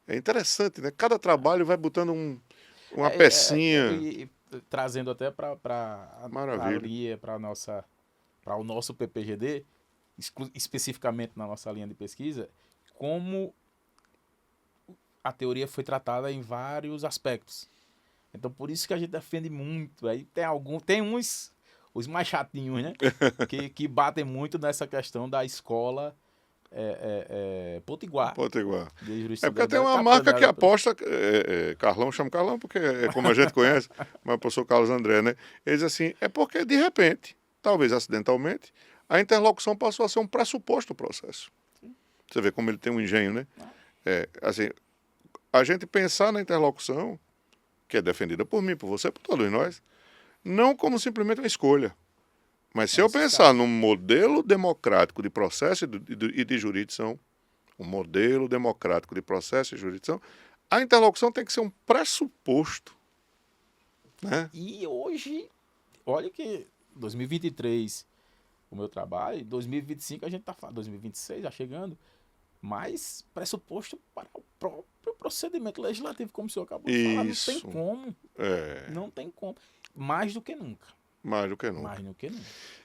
É interessante, né? Cada trabalho vai botando uma pecinha. E trazendo até para a Lídia, para o nosso PPGD, especificamente na nossa linha de pesquisa, como a teoria foi tratada em vários aspectos. Então, por isso que a gente defende muito. Aí tem uns... os mais chatinhos, né? que batem muito nessa questão da escola Potiguar. Porque tem uma marca que aposta, Carlão, chama Carlão porque é como a gente conhece, mas o professor Carlos André, né? Ele diz assim, é porque de repente, talvez acidentalmente, a interlocução passou a ser um pressuposto do processo. Você vê como ele tem um engenho, né? Assim, a gente pensar na interlocução, que é defendida por mim, por você, por todos nós, não como simplesmente uma escolha. Mas se eu pensar num modelo democrático de processo e de jurisdição, um modelo democrático de processo e jurisdição, a interlocução tem que ser um pressuposto. Né? E hoje, olha que 2023 o meu trabalho, 2025 a gente está falando, 2026 já chegando, mas pressuposto para o próprio procedimento legislativo, como o senhor acabou de falar. Não tem como. Não tem como. Mais do que nunca. Mais do que nunca.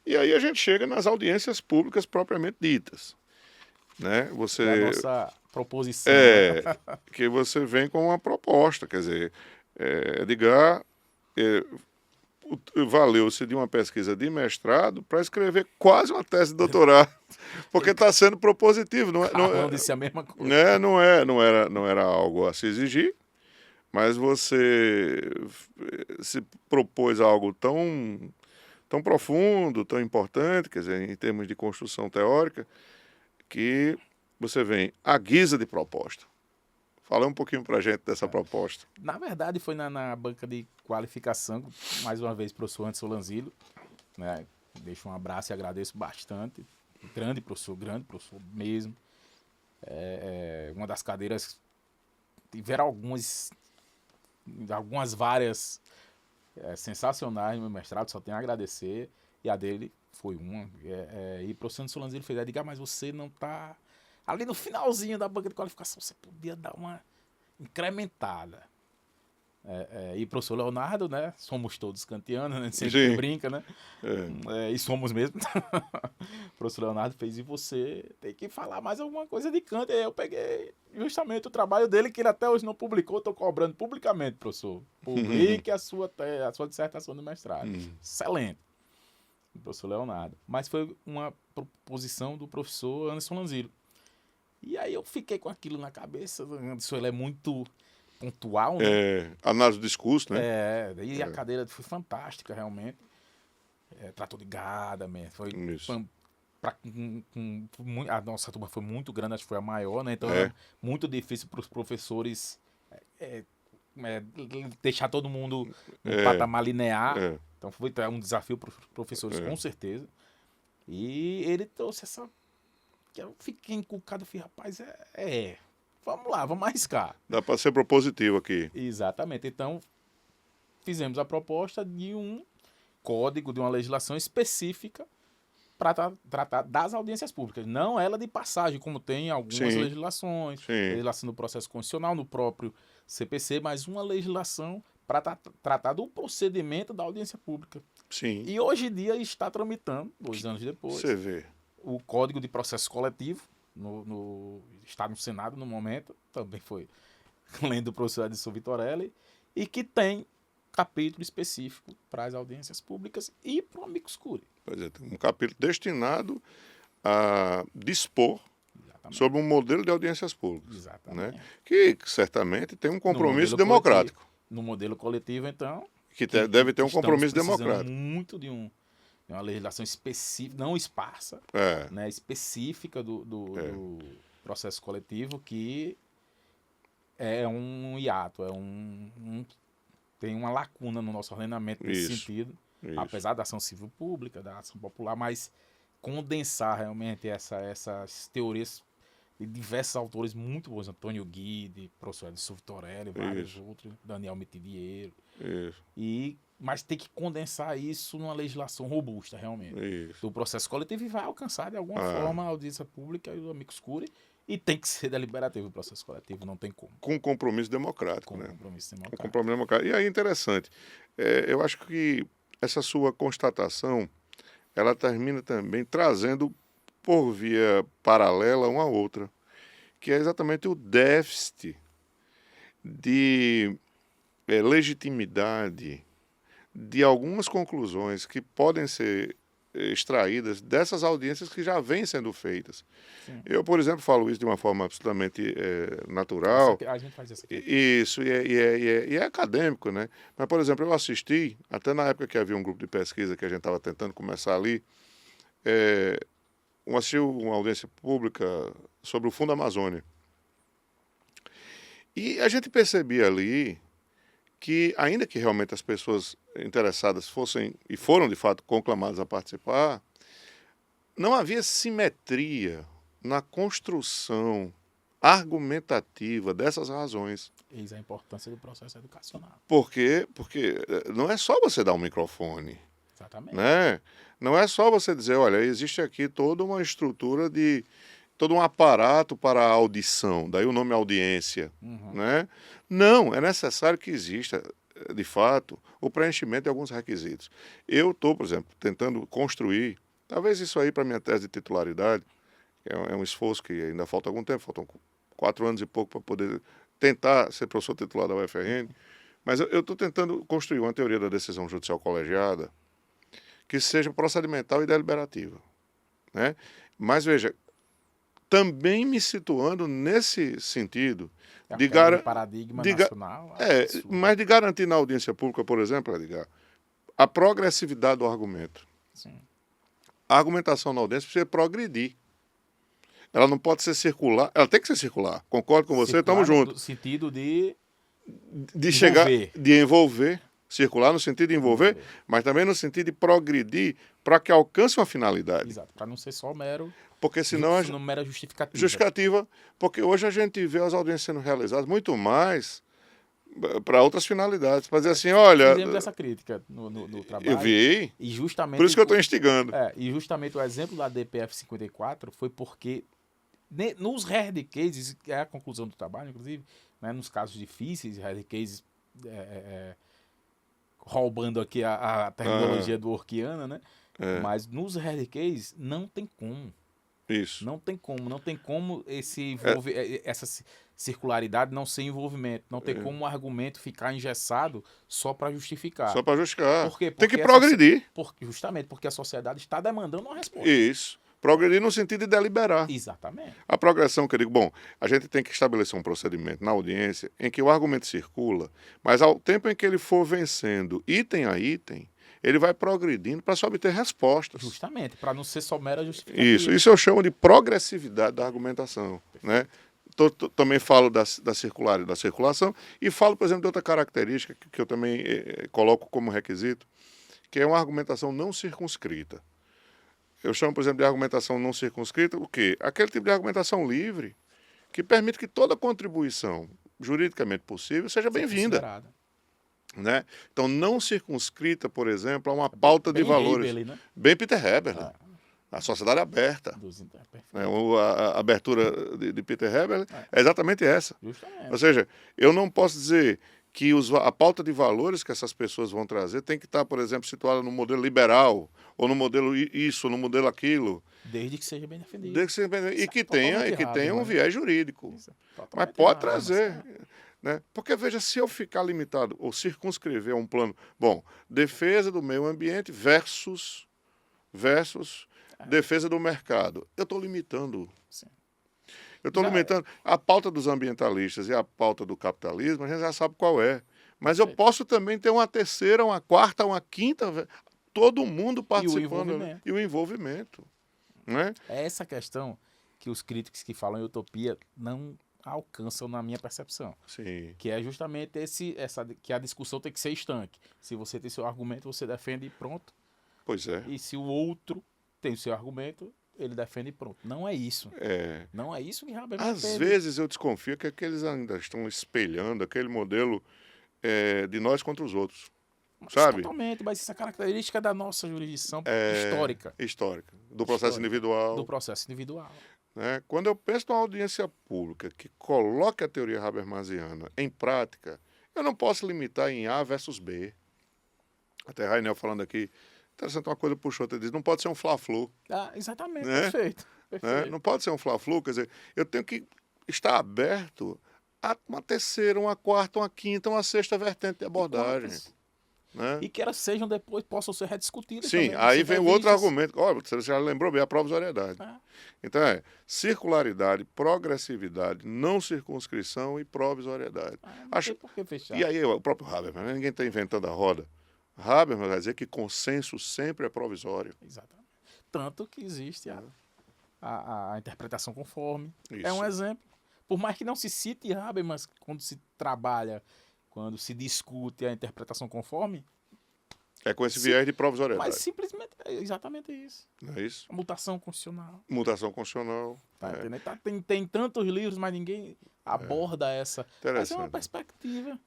E aí a gente chega nas audiências públicas propriamente ditas. Né? A nossa proposição. Que você vem com uma proposta. Quer dizer, Edgar, valeu-se de uma pesquisa de mestrado para escrever quase uma tese de doutorado, porque está sendo propositivo. Carlão disse a mesma coisa. Não era algo a se exigir, mas você se propôs algo tão profundo, tão importante, quer dizer, em termos de construção teórica, que você vem à guisa de proposta. Fala um pouquinho para a gente dessa proposta. Na verdade, foi na banca de qualificação, mais uma vez, professor Anderson Lanzillo, né? Deixo um abraço e agradeço bastante. Grande professor mesmo. Uma das cadeiras, tiveram algumas várias sensacionais no meu mestrado, só tenho a agradecer, e a dele foi uma. E o professor Anderson Lanzillo fez, diga, mas você não está... Ali no finalzinho da banca de qualificação, você podia dar uma incrementada. E o professor Leonardo, né? Somos todos kantianos, né? Sempre brinca, né? E somos mesmo. O professor Leonardo fez, e você tem que falar mais alguma coisa de Kant. E aí eu peguei justamente o trabalho dele, que ele até hoje não publicou, estou cobrando publicamente, professor. Publique a sua dissertação de mestrado. Excelente. O professor Leonardo. Mas foi uma proposição do professor Anderson Lanzillo. E aí eu fiquei com aquilo na cabeça. Isso ele é muito pontual, né? Análise do discurso, né? A cadeira foi fantástica, realmente. Tratou de Gadamer. A nossa turma foi muito grande, acho que foi a maior, né? Então era muito difícil para os professores deixar todo mundo no patamar linear. Então foi um desafio para os professores, com certeza. E ele trouxe essa... que eu fiquei encucado, falei, rapaz, vamos lá, vamos arriscar. Dá para ser propositivo aqui. Exatamente. Então, fizemos a proposta de um código, de uma legislação específica para tratar das audiências públicas. Não ela de passagem, como tem algumas legislações, legislação do processo constitucional, no próprio CPC, mas uma legislação para tratar do procedimento da audiência pública. Sim. E hoje em dia está tramitando, 2 anos depois. Você vê. O Código de Processo Coletivo, está no Senado no momento, também foi lendo o professor Edson Vitorelli, e que tem capítulo específico para as audiências públicas e para o amicus curiae. Pois é, tem um capítulo destinado a dispor sobre um modelo de audiências públicas. Exatamente. Né? Que certamente tem um compromisso democrático. No modelo coletivo, então... Que deve ter um compromisso democrático. Muito de uma legislação específica, não esparsa, né, específica do processo coletivo, que é um hiato, tem uma lacuna no nosso ordenamento nesse sentido, apesar da ação civil pública, da ação popular, mas condensar realmente essas teorias de diversos autores muito bons, Antônio Guide, professor Edson Vitorelli, vários outros, Daniel Metidiero, mas tem que condensar isso numa legislação robusta, realmente, do processo coletivo, e vai alcançar de alguma forma a audiência pública e o amicus curiae, e tem que ser deliberativo o processo coletivo, não tem como. Com compromisso democrático, né? Compromisso democrático. Com compromisso democrático. E aí, interessante, eu acho que essa sua constatação, ela termina também trazendo, por via paralela, uma outra, que é exatamente o déficit de legitimidade de algumas conclusões que podem ser extraídas dessas audiências que já vêm sendo feitas. Sim. Eu, por exemplo, falo isso de uma forma absolutamente natural. A gente faz isso aqui. Isso, e é acadêmico, né? Mas, por exemplo, eu assisti, até na época que havia um grupo de pesquisa que a gente estava tentando começar ali, assisti uma audiência pública sobre o Fundo Amazônia. E a gente percebia ali que, ainda que realmente as pessoas interessadas foram de fato conclamadas a participar, não havia simetria na construção argumentativa dessas razões. Eis a importância do processo educacional. Porque não é só você dar um microfone. Exatamente. Né? Não é só você dizer, olha, existe aqui toda uma estrutura todo um aparato para a audição, daí o nome audiência, né? Não, é necessário que exista, de fato, o preenchimento de alguns requisitos. Eu estou, por exemplo, tentando construir, talvez isso aí para minha tese de titularidade, é um esforço que ainda falta algum tempo, faltam 4 anos e pouco para poder tentar ser professor titular da UFRN, Mas eu estou tentando construir uma teoria da decisão judicial colegiada que seja procedimental e deliberativa, né? Mas veja, também me situando nesse sentido É de, aquele paradigma de, nacional absurdo. mas de garantir na audiência pública, por exemplo, Edgar, a progressividade do argumento. Sim. A argumentação na audiência precisa progredir. Ela não pode ser circular, ela tem que ser circular. Concordo com você, estamos juntos. No sentido de Chegar, envolver. de envolver, circular no sentido de envolver, mas também no sentido de progredir para que alcance uma finalidade. Exato, para não ser só mero, Porque senão não mera justificativa. Justificativa, porque hoje a gente vê as audiências sendo realizadas muito mais para outras finalidades. Para dizer assim, olha... Fizemos essa crítica no trabalho. Eu vi, E justamente, por isso que eu estou instigando. e justamente o exemplo da DPF 54 foi porque nos hard cases, que é a conclusão do trabalho, inclusive, né, nos casos difíceis, hard cases, roubando aqui a terminologia do Orquiana, né? Mas nos hard cases não tem como. Isso. Não tem como essa circularidade não ser envolvimento. Não tem como o argumento ficar engessado só para justificar. Só para justificar. Por quê? Tem que Porque progredir. Justamente porque a sociedade está demandando uma resposta. Isso. Progredir no sentido de deliberar. Exatamente. A progressão que eu digo, bom, a gente tem que estabelecer um procedimento na audiência em que o argumento circula, mas ao tempo em que ele for vencendo item a item, ele vai progredindo para só obter respostas. Justamente, para não ser só mera justificativa. Isso eu chamo de progressividade da argumentação, né? Também falo da circularidade da circulação e falo, por exemplo, de outra característica que eu também coloco como requisito, que é uma argumentação não circunscrita. Eu chamo, por exemplo, de argumentação não circunscrita o quê? Aquele tipo de argumentação livre que permite que toda contribuição juridicamente possível seja bem-vinda. Né? Então, não circunscrita, por exemplo, a uma pauta de valores. Heberle, né? Bem Peter Heberle. A sociedade aberta. Né? A abertura de Peter Heberle é exatamente essa. Justamente. Ou seja, eu não posso dizer que a pauta de valores que essas pessoas vão trazer tem que estar, por exemplo, situada no modelo liberal, ou no modelo isso, ou no modelo aquilo. Desde que seja bem defendido. Desde que seja bem defendido. E que tenha um viés jurídico. Mas pode errado, trazer. Né? Porque, veja, se eu ficar limitado ou circunscrever a um plano, bom, defesa do meio ambiente versus defesa do mercado, eu estou limitando. Sim. Eu estou limitando. A pauta dos ambientalistas e a pauta do capitalismo, a gente já sabe qual é. Mas eu posso também ter uma terceira, uma quarta, uma quinta, todo mundo participando. E o envolvimento. Né? É essa questão que os críticos que falam em utopia não alcançam na minha percepção. Sim. Que é justamente que a discussão tem que ser estanque. Se você tem seu argumento, você defende e pronto. Pois é. E se o outro tem o seu argumento, ele defende e pronto. Não é isso. Não é isso que Habermas Às vezes eu desconfio que eles ainda estão espelhando aquele modelo de nós contra os outros. Sabe? Totalmente, mas isso é característica da nossa jurisdição histórica. Histórica. Do processo individual. Do processo individual. Né? Quando eu penso numa audiência pública que coloque a teoria habermasiana em prática, eu não posso limitar em A versus B. Até Rainel falando aqui, interessante, uma coisa puxou, ele diz, não pode ser um fla-flu. Exatamente, né? Perfeito. Né? Não pode ser um fla-flu, quer dizer, eu tenho que estar aberto a uma terceira, uma quarta, uma quinta, uma sexta vertente de abordagem. Né? E que elas sejam depois, possam ser rediscutidas. Sim, também, aí vem o outro argumento. Olha, você já lembrou bem, a provisoriedade. Então circularidade, progressividade, não circunscrição e provisoriedade. Por que fechar? E aí o próprio Habermas, ninguém está inventando a roda. Habermas vai dizer que consenso sempre é provisório. Exatamente. Tanto que existe a interpretação conforme. Isso. É um exemplo. Por mais que não se cite Habermas quando se trabalha, quando se discute a interpretação conforme. É com esse viés de provisoriedade. Mas simplesmente é exatamente isso. Não é isso? A mutação constitucional. Mutação constitucional. Tem tantos livros, mas ninguém aborda essa. Essa é uma perspectiva.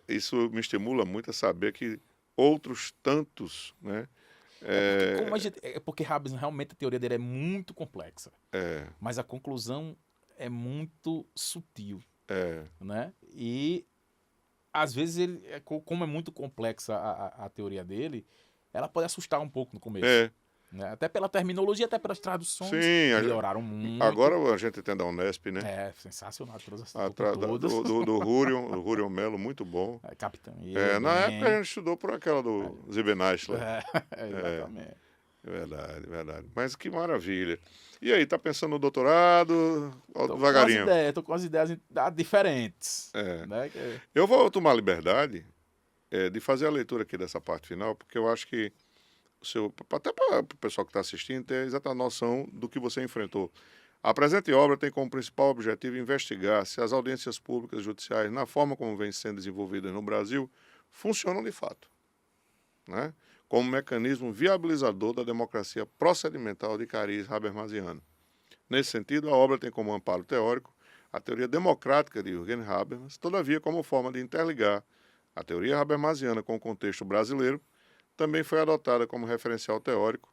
Isso me estimula muito a saber que outros tantos, né? Porque Habermas, realmente, a teoria dele é muito complexa. Mas a conclusão é muito sutil. Né? E, às vezes, como é muito complexa a teoria dele, ela pode assustar um pouco no começo. Né? Até pela terminologia, até pelas traduções, Sim, melhoraram muito. agora a gente tem da Unesp, né? É, sensacional, todas, Do, todas. do Hurion Melo, muito bom. Capitania, Na época a bem. gente estudou por aquela do Zibenaich. Exatamente. Verdade, verdade. Mas que maravilha. E aí, tá pensando no doutorado? Ó, devagarinho. Tô com as ideias diferentes. É. Né? Eu vou tomar liberdade de fazer a leitura aqui dessa parte final, porque eu acho que até para o pessoal que está assistindo ter exata noção do que você enfrentou. A presente obra tem como principal objetivo investigar se as audiências públicas judiciais, na forma como vêm sendo desenvolvidas no Brasil, funcionam de fato, né? Como mecanismo viabilizador da democracia procedimental de cariz habermasiano. Nesse sentido, a obra tem como amparo teórico a teoria democrática de Jürgen Habermas, todavia, como forma de interligar a teoria habermasiana com o contexto brasileiro, também foi adotada como referencial teórico,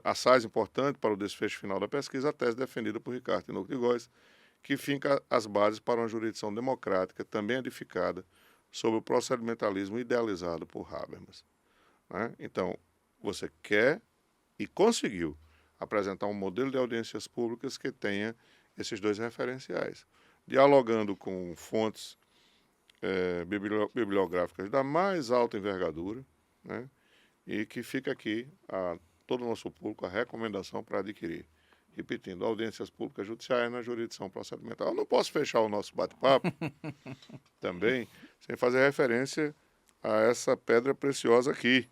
assaz importante para o desfecho final da pesquisa, a tese defendida por Ricardo Tinoco de Góes, que finca as bases para uma jurisdição democrática também edificada sobre o procedimentalismo idealizado por Habermas. Né? Então, você quer e conseguiu apresentar um modelo de audiências públicas que tenha esses dois referenciais, dialogando com fontes bibliográficas da mais alta envergadura, né? E que fica aqui a todo o nosso público a recomendação para adquirir. Repetindo, audiências públicas judiciais na jurisdição procedimental. Eu não posso fechar o nosso bate-papo também sem fazer referência a essa pedra preciosa aqui,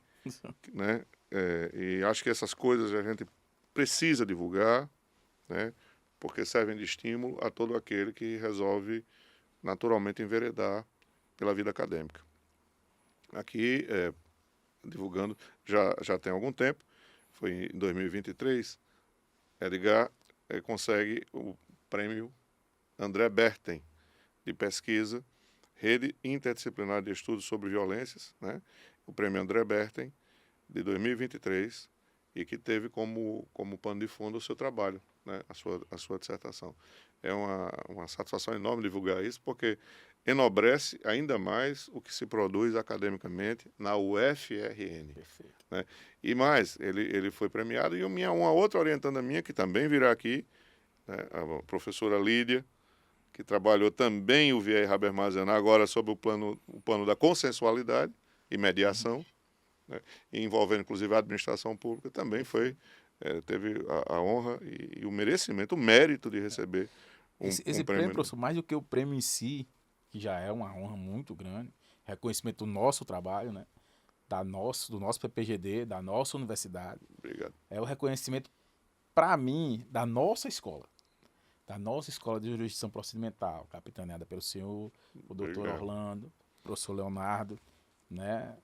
né? E acho que essas coisas a gente precisa divulgar, né? Porque servem de estímulo a todo aquele que resolve naturalmente enveredar pela vida acadêmica. Aqui, divulgando, já tem algum tempo, foi em 2023, Edgar consegue o prêmio André Berten, de pesquisa, Rede Interdisciplinar de Estudos sobre Violências, né? O prêmio André Berten, de 2023, e que teve como pano de fundo o seu trabalho, né? A sua dissertação. É uma satisfação enorme divulgar isso, porque enobrece ainda mais o que se produz academicamente na UFRN. Né? E mais, ele foi premiado, e uma outra orientanda minha, que também virá aqui, né? A professora Lídia, que trabalhou também o viés habermasiano, agora sob o plano da consensualidade e mediação, né? Envolvendo inclusive a administração pública, também teve a honra e o merecimento, o mérito de receber esse um prêmio, prêmio. professor, mais do que o prêmio em si, que já é uma honra muito grande, reconhecimento do nosso trabalho, né? Do nosso PPGD, da nossa universidade. Obrigado. É o reconhecimento, para mim, da nossa escola de jurisdição procedimental, capitaneada pelo senhor, o doutor Orlando, professor Leonardo, né?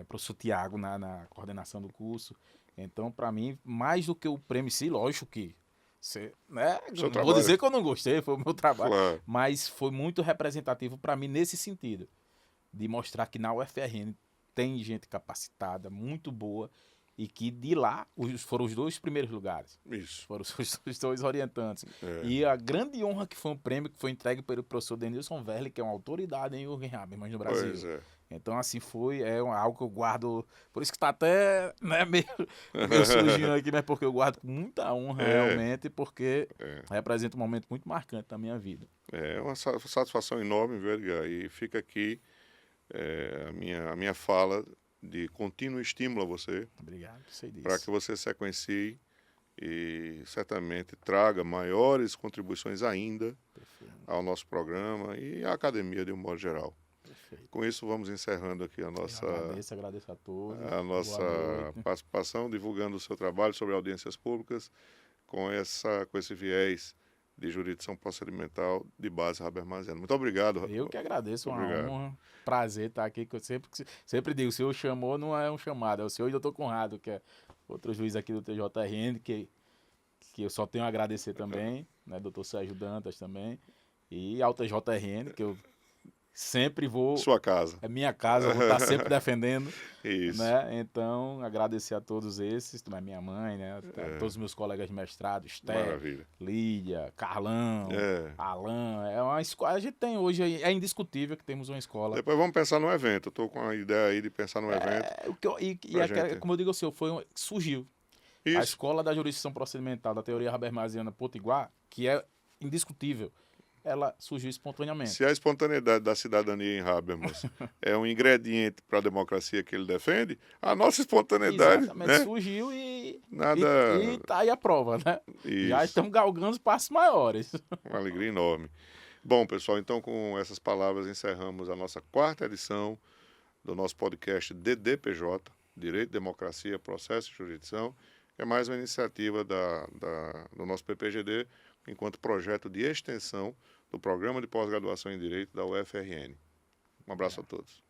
Professor Tiago na coordenação do curso. Então, para mim, mais do que o prêmio em si, lógico que né? Não vou dizer que eu não gostei, foi o meu trabalho, claro. Mas foi muito representativo para mim nesse sentido, de mostrar que na UFRN tem gente capacitada, muito boa, e que de lá foram os 2 primeiros lugares. Isso. Foram os 2 orientantes. E a grande honra que foi um prêmio que foi entregue pelo professor Denilson Verli, que é uma autoridade em Jürgen Habermas no Brasil. Pois é. Então, assim, algo que eu guardo. Por isso que está até, né, meio surgindo aqui, mas porque eu guardo com muita honra, realmente, porque representa um momento muito marcante na minha vida. É uma satisfação enorme, viu, Edgar? E fica aqui a minha fala de contínuo estímulo a você. Obrigado, sei disso. Para que você sequencie e certamente traga maiores contribuições ainda ao nosso programa e à academia de um modo geral. Perfeito. Com isso, vamos encerrando aqui a nossa... Agradeço a todos. A nossa participação, divulgando o seu trabalho sobre audiências públicas com esse viés de jurisdição procedimental de base habermasiana. Muito obrigado. Eu que agradeço, uma honra, prazer estar aqui, que eu sempre digo, o senhor chamou, não é um chamado, é o senhor e o doutor Conrado, que é outro juiz aqui do TJRN, que eu só tenho a agradecer também, né, doutor Sérgio Dantas também, e ao TJRN, que eu sempre vou... Sua casa. É minha casa, eu vou estar sempre defendendo. Isso. Né? Então, agradecer a todos esses, minha mãe, né? Todos os meus colegas de mestrado, Esther, Lídia, Carlão, Alan. É uma escola, a gente tem hoje, é indiscutível que temos uma escola. Depois vamos pensar no evento. Eu estou com a ideia aí de pensar no evento. Como eu digo ao senhor, surgiu. Isso. A escola da jurisdição procedimental, da teoria habermasiana Potiguar, que é indiscutível, ela surgiu espontaneamente. Se a espontaneidade da cidadania em Habermas é um ingrediente para a democracia que ele defende, a nossa espontaneidade... Exatamente, né? Surgiu e tá aí a prova, né? Isso. Já estamos galgando passos maiores. Uma alegria enorme. Bom, pessoal, então com essas palavras encerramos a nossa 4ª edição do nosso podcast DDPJ, Direito, Democracia, Processo e Jurisdição, que é mais uma iniciativa do nosso PPGD, enquanto projeto de extensão do Programa de Pós-Graduação em Direito da UFRN. Um abraço a todos.